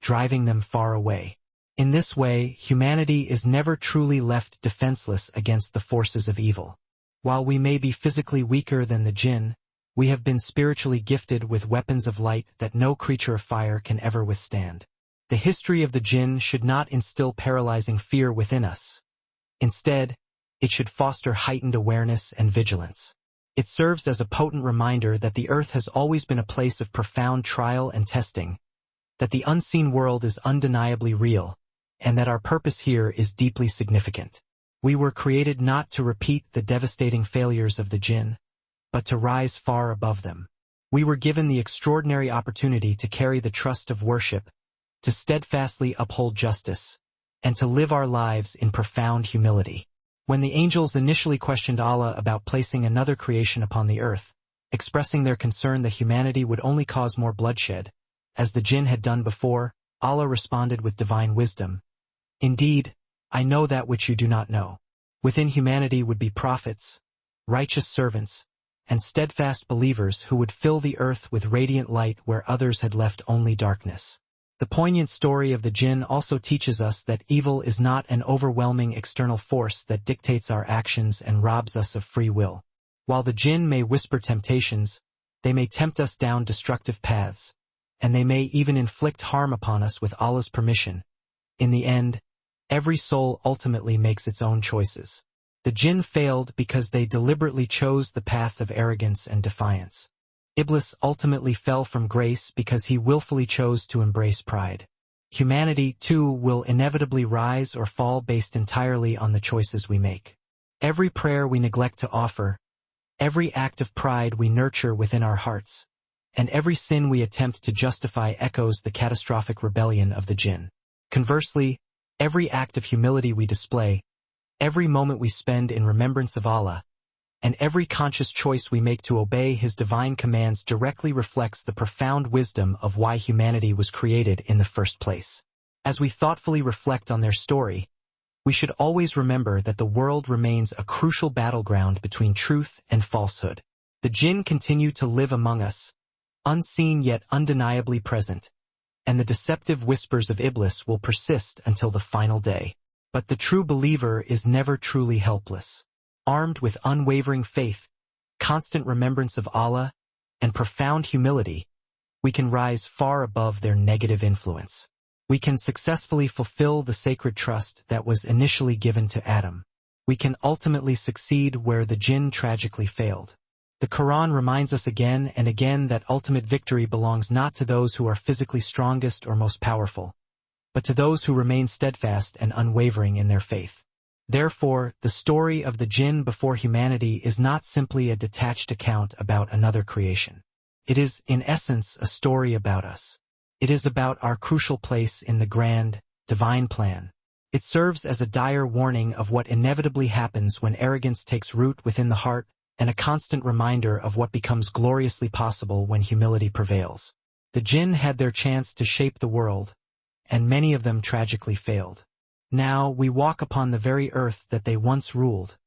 driving them far away. In this way, humanity is never truly left defenseless against the forces of evil. While we may be physically weaker than the jinn, we have been spiritually gifted with weapons of light that no creature of fire can ever withstand. The history of the jinn should not instill paralyzing fear within us. Instead, it should foster heightened awareness and vigilance. It serves as a potent reminder that the earth has always been a place of profound trial and testing, that the unseen world is undeniably real, and that our purpose here is deeply significant. We were created not to repeat the devastating failures of the jinn, but to rise far above them. We were given the extraordinary opportunity to carry the trust of worship, to steadfastly uphold justice, and to live our lives in profound humility. When the angels initially questioned Allah about placing another creation upon the earth, expressing their concern that humanity would only cause more bloodshed, as the jinn had done before, Allah responded with divine wisdom. Indeed, I know that which you do not know. Within humanity would be prophets, righteous servants, and steadfast believers who would fill the earth with radiant light where others had left only darkness. The poignant story of the jinn also teaches us that evil is not an overwhelming external force that dictates our actions and robs us of free will. While the jinn may whisper temptations, they may tempt us down destructive paths, and they may even inflict harm upon us with Allah's permission. In the end, every soul ultimately makes its own choices. The jinn failed because they deliberately chose the path of arrogance and defiance. Iblis ultimately fell from grace because he willfully chose to embrace pride. Humanity, too, will inevitably rise or fall based entirely on the choices we make. Every prayer we neglect to offer, every act of pride we nurture within our hearts, and every sin we attempt to justify echoes the catastrophic rebellion of the jinn. Conversely, every act of humility we display, every moment we spend in remembrance of Allah, and every conscious choice we make to obey His divine commands directly reflects the profound wisdom of why humanity was created in the first place. As we thoughtfully reflect on their story, we should always remember that the world remains a crucial battleground between truth and falsehood. The jinn continue to live among us, unseen yet undeniably present, and the deceptive whispers of Iblis will persist until the final day. But the true believer is never truly helpless. Armed with unwavering faith, constant remembrance of Allah, and profound humility, we can rise far above their negative influence. We can successfully fulfill the sacred trust that was initially given to Adam. We can ultimately succeed where the jinn tragically failed. The Quran reminds us again and again that ultimate victory belongs not to those who are physically strongest or most powerful, but to those who remain steadfast and unwavering in their faith. Therefore, the story of the jinn before humanity is not simply a detached account about another creation. It is, in essence, a story about us. It is about our crucial place in the grand, divine plan. It serves as a dire warning of what inevitably happens when arrogance takes root within the heart, and a constant reminder of what becomes gloriously possible when humility prevails. The jinn had their chance to shape the world, and many of them tragically failed. Now we walk upon the very earth that they once ruled,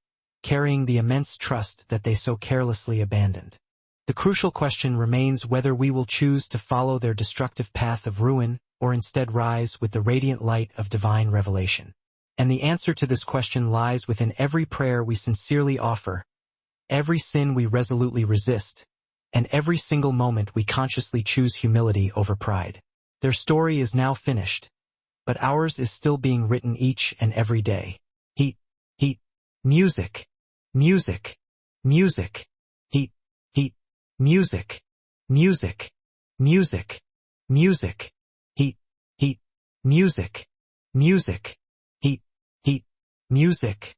carrying the immense trust that they so carelessly abandoned. The crucial question remains whether we will choose to follow their destructive path of ruin or instead rise with the radiant light of divine revelation. And the answer to this question lies within every prayer we sincerely offer, every sin we resolutely resist, and every single moment we consciously choose humility over pride. Their story is now finished, but ours is still being written each and every day. Heat, heat, music, music, music, heat, heat, music, music, music, music, heat, heat, music, music, heat, heat, music.